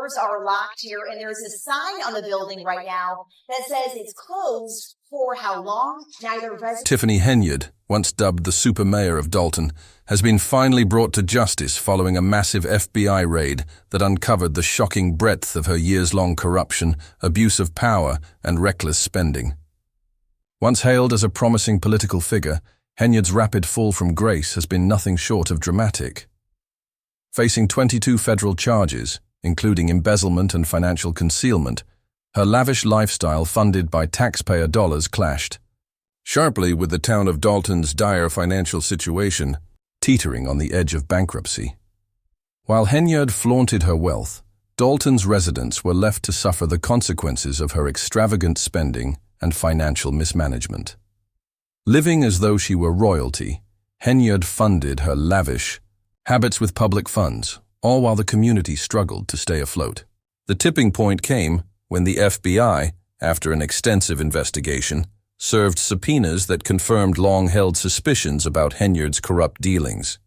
doors are locked here, and there's a sign on the building right now that says it's closed for how long? Neither resident. Tiffany Henyard, once dubbed the super mayor of Dalton, has been finally brought to justice following a massive FBI raid that uncovered the shocking breadth of her years-long corruption, abuse of power, and reckless spending. Once hailed as a promising political figure, Henyard's rapid fall from grace has been nothing short of dramatic. Facing 22 federal charges, including embezzlement and financial concealment, her lavish lifestyle funded by taxpayer dollars clashed sharply with the town of Dalton's dire financial situation, teetering on the edge of bankruptcy. While Henyard flaunted her wealth, Dalton's residents were left to suffer the consequences of her extravagant spending and financial mismanagement. Living as though she were royalty, Henyard funded her lavish habits with public funds, all while the community struggled to stay afloat. The tipping point came when the FBI, after an extensive investigation, served subpoenas that confirmed long-held suspicions about Henyard's corrupt dealings.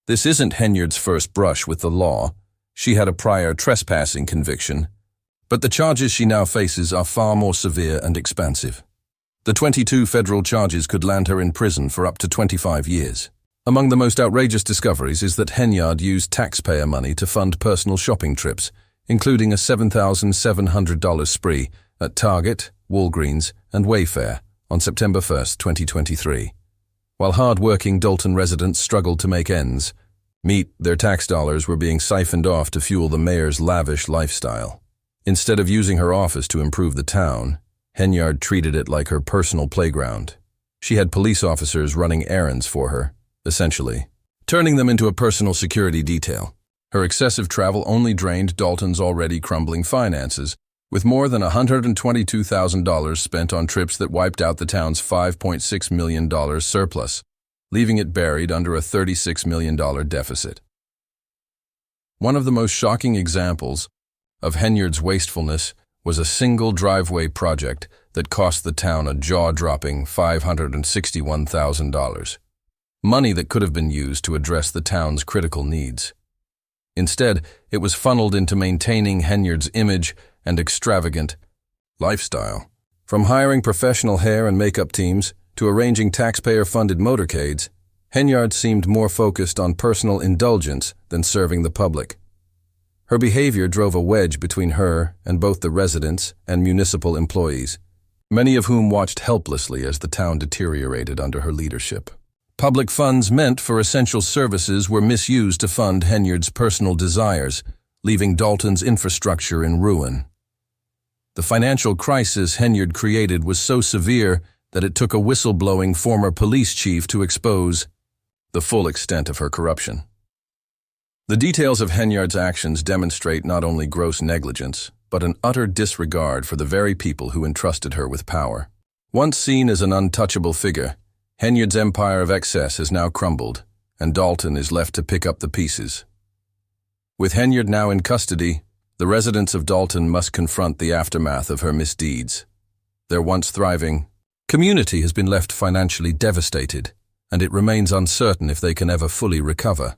This isn't Henyard's first brush with the law. She had a prior trespassing conviction, but the charges she now faces are far more severe and expansive. The 22 federal charges could land her in prison for up to 25 years. Among the most outrageous discoveries is that Henyard used taxpayer money to fund personal shopping trips, including a $7,700 spree at Target, Walgreens, and Wayfair on September 1, 2023. While hard-working Dalton residents struggled to make ends meet, their tax dollars were being siphoned off to fuel the mayor's lavish lifestyle. Instead of using her office to improve the town, Henyard treated it like her personal playground. She had police officers running errands for her, essentially, turning them into a personal security detail. Her excessive travel only drained Dalton's already crumbling finances, with more than $122,000 spent on trips that wiped out the town's $5.6 million surplus, leaving it buried under a $36 million deficit. One of the most shocking examples of Henyard's wastefulness was a single driveway project that cost the town a jaw-dropping $561,000. Money that could have been used to address the town's critical needs. Instead, it was funneled into maintaining Henyard's image and extravagant lifestyle. From hiring professional hair and makeup teams to arranging taxpayer-funded motorcades, Henyard seemed more focused on personal indulgence than serving the public. Her behavior drove a wedge between her and both the residents and municipal employees, many of whom watched helplessly as the town deteriorated under her leadership. Public funds meant for essential services were misused to fund Henyard's personal desires, leaving Dalton's infrastructure in ruin. The financial crisis Henyard created was so severe that it took a whistleblowing former police chief to expose the full extent of her corruption. The details of Henyard's actions demonstrate not only gross negligence, but an utter disregard for the very people who entrusted her with power. Once seen as an untouchable figure, Henyard's empire of excess has now crumbled, and Dalton is left to pick up the pieces. With Henyard now in custody, the residents of Dalton must confront the aftermath of her misdeeds. Their once thriving community has been left financially devastated, and it remains uncertain if they can ever fully recover.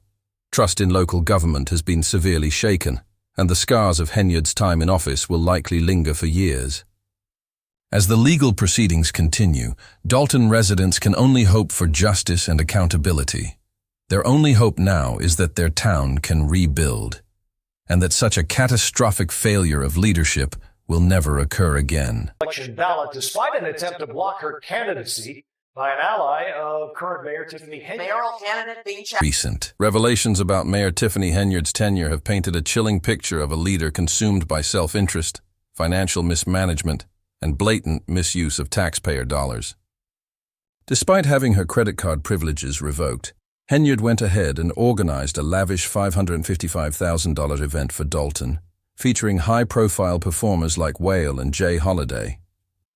Trust in local government has been severely shaken, and the scars of Henyard's time in office will likely linger for years. As the legal proceedings continue, Dalton residents can only hope for justice and accountability. Their only hope now is that their town can rebuild, and that such a catastrophic failure of leadership will never occur again. Election ballot, despite an attempt to block her candidacy by an ally of current Mayor Tiffany Henyard. Mayoral candidate being Recent revelations about Mayor Tiffany Henyard's tenure have painted a chilling picture of a leader consumed by self-interest, financial mismanagement, and blatant misuse of taxpayer dollars. Despite having her credit card privileges revoked, Henyard went ahead and organized a lavish $555,000 event for Dalton, featuring high-profile performers like Whale and Jay Holiday.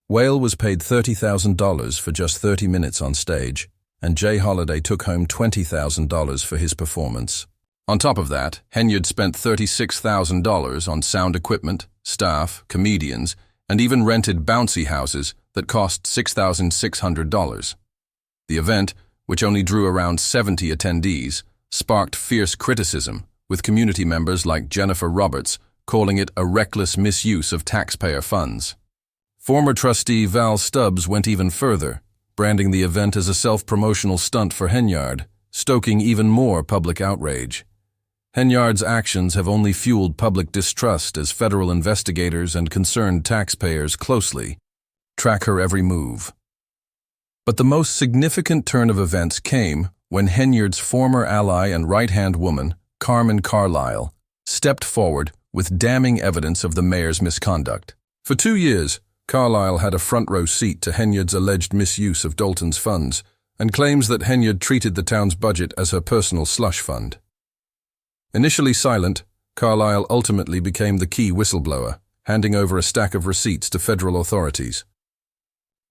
Whale was paid $30,000 for just 30 minutes on stage, and Jay Holiday took home $20,000 for his performance. On top of that, Henyard spent $36,000 on sound equipment, staff, comedians, and even rented bouncy houses that cost $6,600. The event, which only drew around 70 attendees, sparked fierce criticism, with community members like Jennifer Roberts calling it a reckless misuse of taxpayer funds. Former trustee Val Stubbs went even further, branding the event as a self-promotional stunt for Henyard, stoking even more public outrage. Henyard's actions have only fueled public distrust as federal investigators and concerned taxpayers closely track her every move. But the most significant turn of events came when Henyard's former ally and right-hand woman, Carmen Carlisle, stepped forward with damning evidence of the mayor's misconduct. For 2 years, Carlisle had a front-row seat to Henyard's alleged misuse of Dalton's funds and claims that Henyard treated the town's budget as her personal slush fund. Initially silent, Carlisle ultimately became the key whistleblower, handing over a stack of receipts to federal authorities.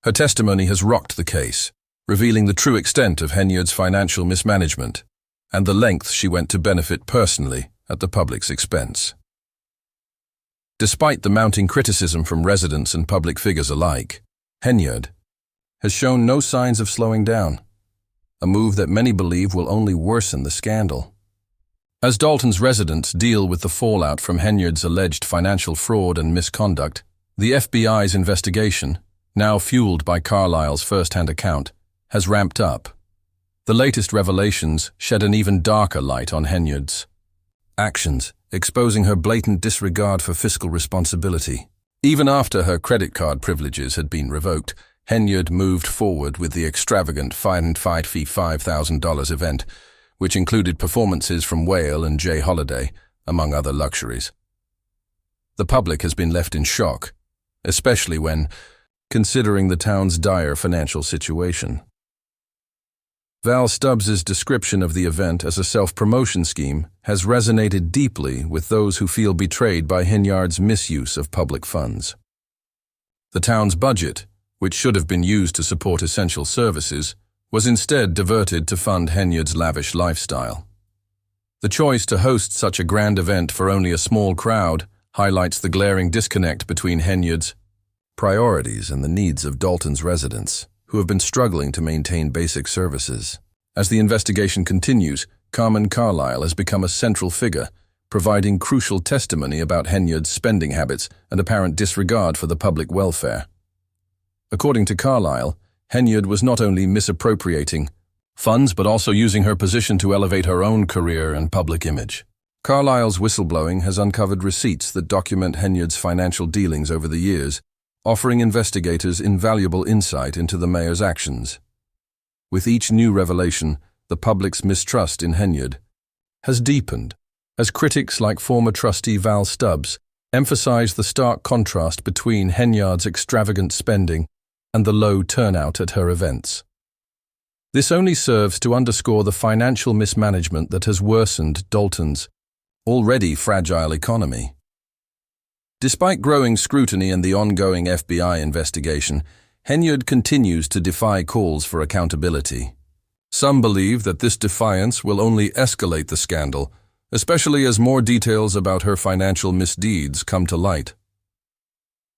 Her testimony has rocked the case, revealing the true extent of Henyard's financial mismanagement and the lengths she went to benefit personally at the public's expense. Despite the mounting criticism from residents and public figures alike, Henyard has shown no signs of slowing down, a move that many believe will only worsen the scandal. As Dalton's residents deal with the fallout from Henyard's alleged financial fraud and misconduct, the FBI's investigation, now fueled by Carlisle's first-hand account, has ramped up. The latest revelations shed an even darker light on Henyard's actions, exposing her blatant disregard for fiscal responsibility. Even after her credit card privileges had been revoked, Henyard moved forward with the extravagant $5,000 event, which included performances from Whale and Jay Holiday, among other luxuries. The public has been left in shock, especially when considering the town's dire financial situation. Val Stubbs's description of the event as a self-promotion scheme has resonated deeply with those who feel betrayed by Henyard's misuse of public funds. The town's budget, which should have been used to support essential services, was instead diverted to fund Henyard's lavish lifestyle. The choice to host such a grand event for only a small crowd highlights the glaring disconnect between Henyard's priorities and the needs of Dalton's residents, who have been struggling to maintain basic services. As the investigation continues, Carmen Carlisle has become a central figure, providing crucial testimony about Henyard's spending habits and apparent disregard for the public welfare. According to Carlisle, Henyard was not only misappropriating funds but also using her position to elevate her own career and public image. Carlisle's whistleblowing has uncovered receipts that document Henyard's financial dealings over the years, offering investigators invaluable insight into the mayor's actions. With each new revelation, the public's mistrust in Henyard has deepened, as critics like former trustee Val Stubbs emphasize the stark contrast between Henyard's extravagant spending and the low turnout at her events. This only serves to underscore the financial mismanagement that has worsened Dalton's already fragile economy. Despite growing scrutiny and the ongoing FBI investigation, Henyard continues to defy calls for accountability. Some believe that this defiance will only escalate the scandal, especially as more details about her financial misdeeds come to light.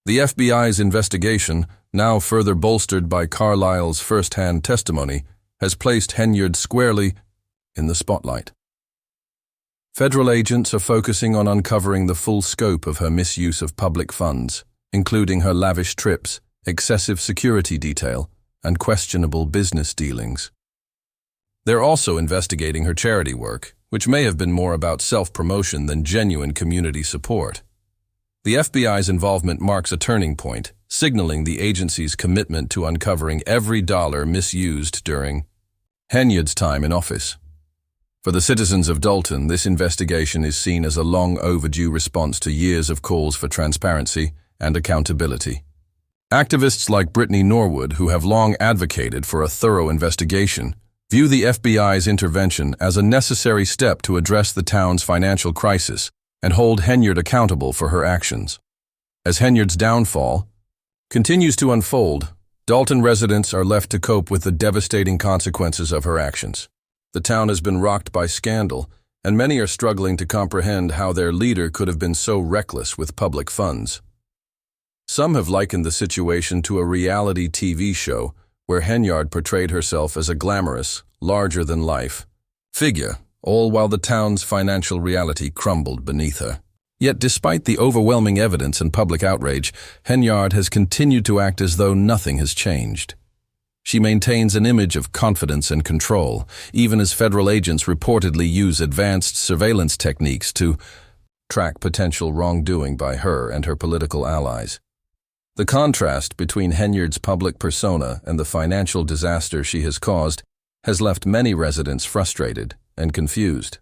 The FBI's investigation, now further bolstered by Carlisle's first-hand testimony, has placed Henyard squarely in the spotlight. Federal agents are focusing on uncovering the full scope of her misuse of public funds, including her lavish trips, excessive security detail, and questionable business dealings. They're also investigating her charity work, which may have been more about self-promotion than genuine community support. The FBI's involvement marks a turning point, signaling the agency's commitment to uncovering every dollar misused during Henyard's time in office. For the citizens of Dalton, this investigation is seen as a long overdue response to years of calls for transparency and accountability. Activists like Brittany Norwood, who have long advocated for a thorough investigation, view the FBI's intervention as a necessary step to address the town's financial crisis and hold Henyard accountable for her actions. As Henyard's downfall continues to unfold, Dalton residents are left to cope with the devastating consequences of her actions. The town has been rocked by scandal, and many are struggling to comprehend how their leader could have been so reckless with public funds. Some have likened the situation to a reality TV show where Henyard portrayed herself as a glamorous, larger-than-life figure, all while the town's financial reality crumbled beneath her. Yet despite the overwhelming evidence and public outrage, Henyard has continued to act as though nothing has changed. She maintains an image of confidence and control, even as federal agents reportedly use advanced surveillance techniques to track potential wrongdoing by her and her political allies. The contrast between Henyard's public persona and the financial disaster she has caused has left many residents frustrated and confused.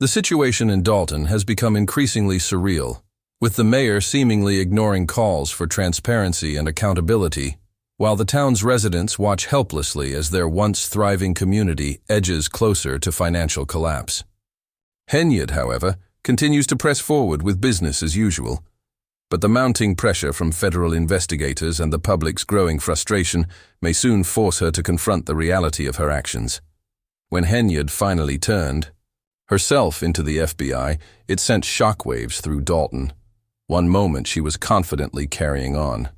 The situation in Dalton has become increasingly surreal, with the mayor seemingly ignoring calls for transparency and accountability, while the town's residents watch helplessly as their once thriving community edges closer to financial collapse. Henyard, however, continues to press forward with business as usual, but the mounting pressure from federal investigators and the public's growing frustration may soon force her to confront the reality of her actions. When Henyard finally turned herself into the FBI, it sent shockwaves through Dalton. One moment she was confidently carrying on.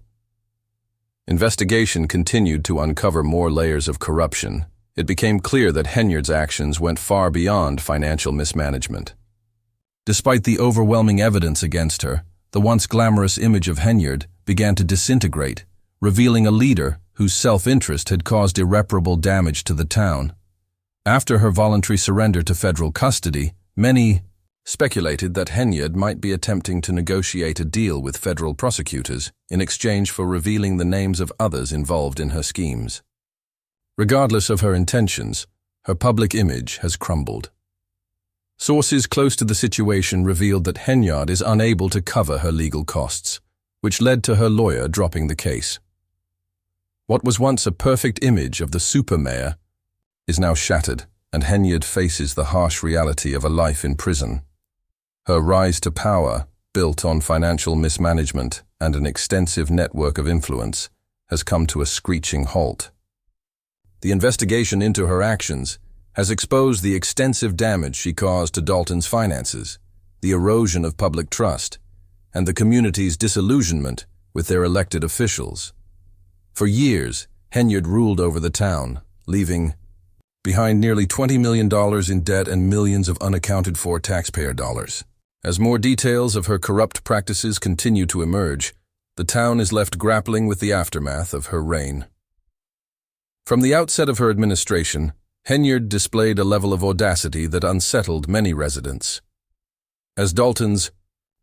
Investigation continued to uncover more layers of corruption. It became clear that Henyard's actions went far beyond financial mismanagement. Despite the overwhelming evidence against her, the once glamorous image of Henyard began to disintegrate, revealing a leader whose self-interest had caused irreparable damage to the town. After her voluntary surrender to federal custody, many speculated that Henyard might be attempting to negotiate a deal with federal prosecutors in exchange for revealing the names of others involved in her schemes. Regardless of her intentions, her public image has crumbled. Sources close to the situation revealed that Henyard is unable to cover her legal costs, which led to her lawyer dropping the case. What was once a perfect image of the super-mayor is now shattered, and Henyard faces the harsh reality of a life in prison. Her rise to power, built on financial mismanagement and an extensive network of influence, has come to a screeching halt. The investigation into her actions has exposed the extensive damage she caused to Dalton's finances, the erosion of public trust, and the community's disillusionment with their elected officials. For years, Henyard ruled over the town, leaving behind nearly $20 million in debt and millions of unaccounted-for taxpayer dollars. As more details of her corrupt practices continue to emerge, the town is left grappling with the aftermath of her reign. From the outset of her administration, Henyard displayed a level of audacity that unsettled many residents. As Dalton's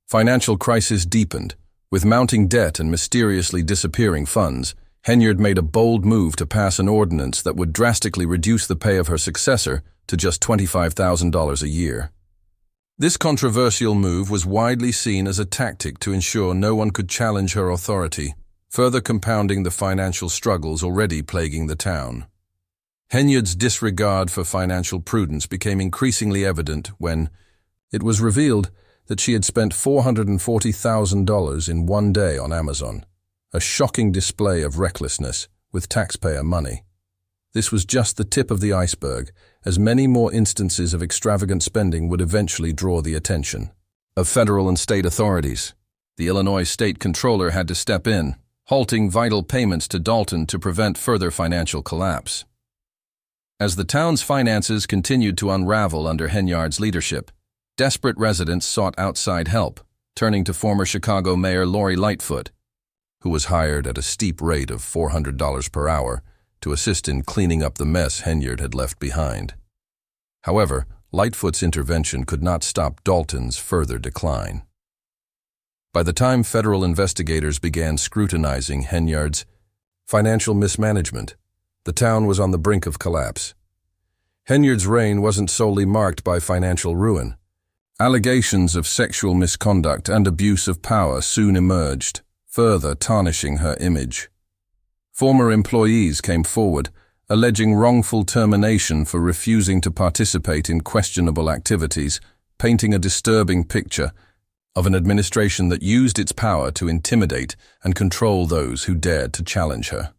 financial crisis deepened, with mounting debt and mysteriously disappearing funds, Henyard made a bold move to pass an ordinance that would drastically reduce the pay of her successor to just $25,000 a year. This controversial move was widely seen as a tactic to ensure no one could challenge her authority, further compounding the financial struggles already plaguing the town. Henyard's disregard for financial prudence became increasingly evident when it was revealed that she had spent $440,000 in one day on Amazon, a shocking display of recklessness with taxpayer money. This was just the tip of the iceberg, as many more instances of extravagant spending would eventually draw the attention of federal and state authorities. The Illinois State Comptroller had to step in, halting vital payments to Dalton to prevent further financial collapse. As the town's finances continued to unravel under Henyard's leadership, desperate residents sought outside help, turning to former Chicago Mayor Lori Lightfoot, who was hired at a steep rate of $400 per hour to assist in cleaning up the mess Henyard had left behind. However, Lightfoot's intervention could not stop Dalton's further decline. By the time federal investigators began scrutinizing Henyard's financial mismanagement, the town was on the brink of collapse. Henyard's reign wasn't solely marked by financial ruin. Allegations of sexual misconduct and abuse of power soon emerged, further tarnishing her image. Former employees came forward, alleging wrongful termination for refusing to participate in questionable activities, painting a disturbing picture of an administration that used its power to intimidate and control those who dared to challenge her.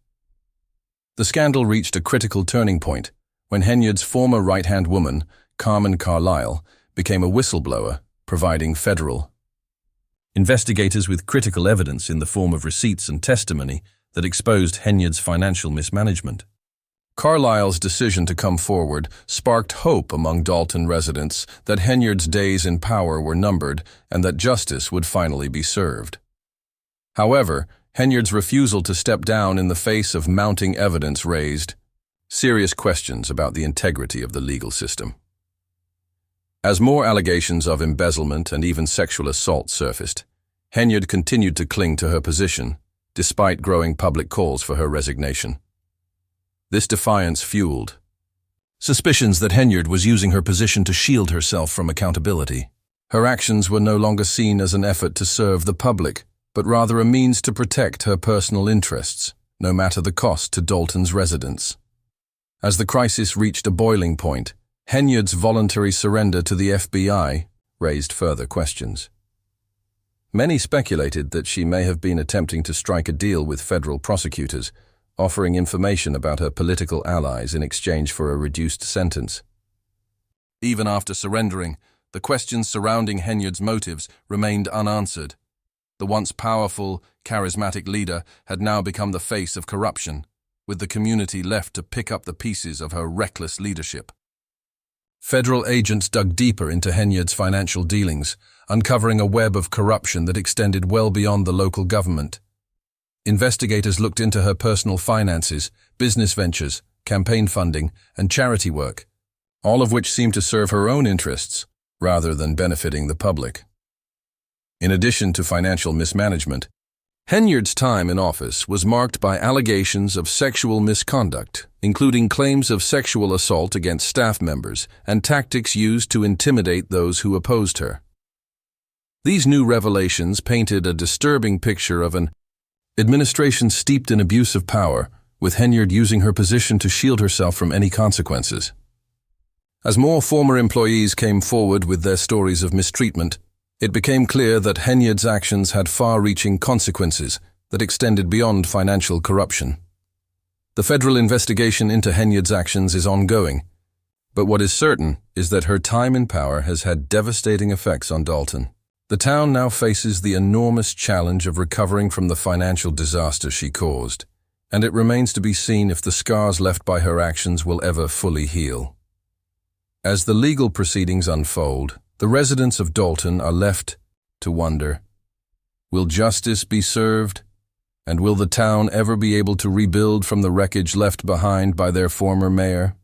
The scandal reached a critical turning point when Henyard's former right-hand woman, Carmen Carlisle, became a whistleblower, providing federal investigators with critical evidence in the form of receipts and testimony that exposed Henyard's financial mismanagement. Carlisle's decision to come forward sparked hope among Dalton residents that Henyard's days in power were numbered and that justice would finally be served. However, Henyard's refusal to step down in the face of mounting evidence raised serious questions about the integrity of the legal system. As more allegations of embezzlement and even sexual assault surfaced, Henyard continued to cling to her position, despite growing public calls for her resignation. This defiance fueled suspicions that Henyard was using her position to shield herself from accountability. Her actions were no longer seen as an effort to serve the public, but rather a means to protect her personal interests, no matter the cost to Dalton's residents. As the crisis reached a boiling point, Henyard's voluntary surrender to the FBI raised further questions. Many speculated that she may have been attempting to strike a deal with federal prosecutors, offering information about her political allies in exchange for a reduced sentence. Even after surrendering, the questions surrounding Henyard's motives remained unanswered. The once powerful, charismatic leader had now become the face of corruption, with the community left to pick up the pieces of her reckless leadership. Federal agents dug deeper into Henyard's financial dealings, uncovering a web of corruption that extended well beyond the local government. Investigators looked into her personal finances, business ventures, campaign funding, and charity work, all of which seemed to serve her own interests rather than benefiting the public. In addition to financial mismanagement, Henyard's time in office was marked by allegations of sexual misconduct, including claims of sexual assault against staff members and tactics used to intimidate those who opposed her. These new revelations painted a disturbing picture of an administration steeped in abuse of power, with Henyard using her position to shield herself from any consequences. As more former employees came forward with their stories of mistreatment, it became clear that Henyard's actions had far-reaching consequences that extended beyond financial corruption. The federal investigation into Henyard's actions is ongoing, but what is certain is that her time in power has had devastating effects on Dalton. The town now faces the enormous challenge of recovering from the financial disaster she caused, and it remains to be seen if the scars left by her actions will ever fully heal. As the legal proceedings unfold, the residents of Dalton are left to wonder, will justice be served, and will the town ever be able to rebuild from the wreckage left behind by their former mayor?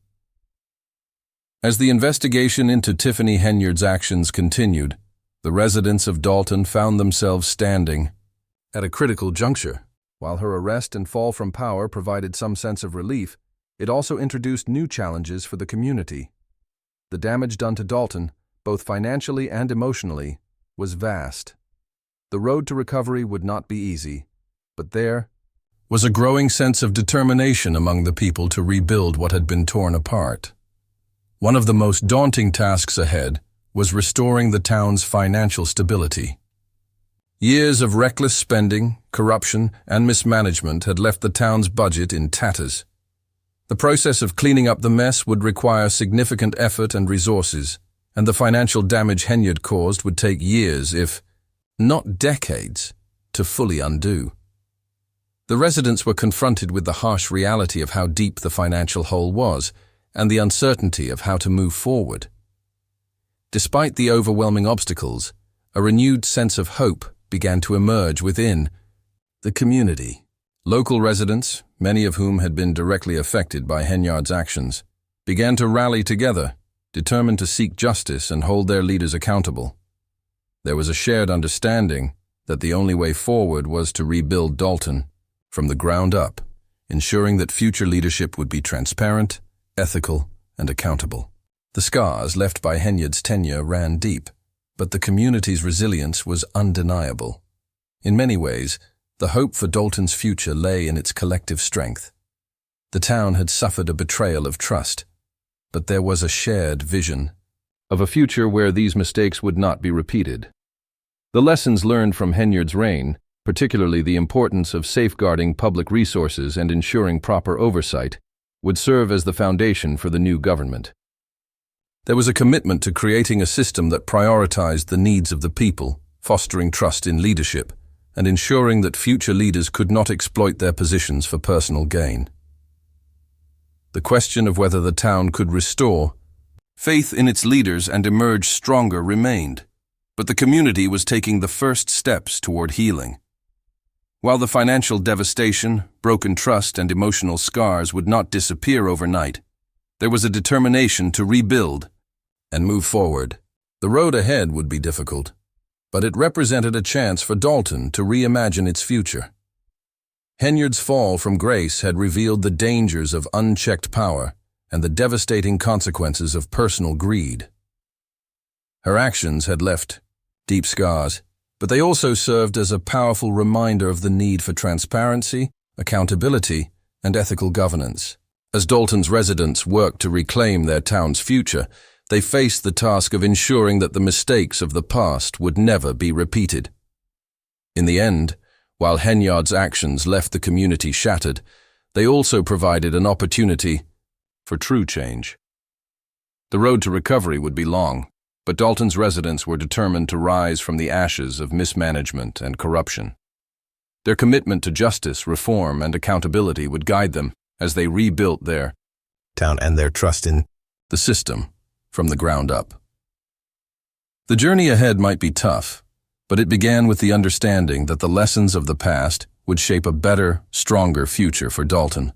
As the investigation into Tiffany Henyard's actions continued, the residents of Dalton found themselves standing at a critical juncture. While her arrest and fall from power provided some sense of relief, it also introduced new challenges for the community. The damage done to Dalton, both financially and emotionally, was vast. The road to recovery would not be easy, but there was a growing sense of determination among the people to rebuild what had been torn apart. One of the most daunting tasks ahead was restoring the town's financial stability. Years of reckless spending, corruption, and mismanagement had left the town's budget in tatters. The process of cleaning up the mess would require significant effort and resources, and the financial damage Henyard caused would take years, if not decades, to fully undo. The residents were confronted with the harsh reality of how deep the financial hole was, and the uncertainty of how to move forward. Despite the overwhelming obstacles, a renewed sense of hope began to emerge within the community. Local residents, many of whom had been directly affected by Henyard's actions, began to rally together, determined to seek justice and hold their leaders accountable. There was a shared understanding that the only way forward was to rebuild Dalton from the ground up, ensuring that future leadership would be transparent, ethical, and accountable. The scars left by Henyard's tenure ran deep, but the community's resilience was undeniable. In many ways, the hope for Dalton's future lay in its collective strength. The town had suffered a betrayal of trust, but there was a shared vision of a future where these mistakes would not be repeated. The lessons learned from Henyard's reign, particularly the importance of safeguarding public resources and ensuring proper oversight, would serve as the foundation for the new government. There was a commitment to creating a system that prioritized the needs of the people, fostering trust in leadership, and ensuring that future leaders could not exploit their positions for personal gain. the question of whether the town could restore. Faith in its leaders and emerge stronger remained, but the community was taking the first steps toward healing. While the financial devastation, broken trust, and emotional scars would not disappear overnight, there was a determination to rebuild and move forward. The road ahead would be difficult, but it represented a chance for Dalton to reimagine its future. Henyard's fall from grace had revealed the dangers of unchecked power and the devastating consequences of personal greed. Her actions had left deep scars, but they also served as a powerful reminder of the need for transparency, accountability, and ethical governance. As Dalton's residents worked to reclaim their town's future, they faced the task of ensuring that the mistakes of the past would never be repeated. In the end, while Henyard's actions left the community shattered, they also provided an opportunity for true change. The road to recovery would be long, but Dalton's residents were determined to rise from the ashes of mismanagement and corruption. Their commitment to justice, reform, and accountability would guide them as they rebuilt their town and their trust in the system from the ground up. The journey ahead might be tough, but it began with the understanding that the lessons of the past would shape a better, stronger future for Dalton.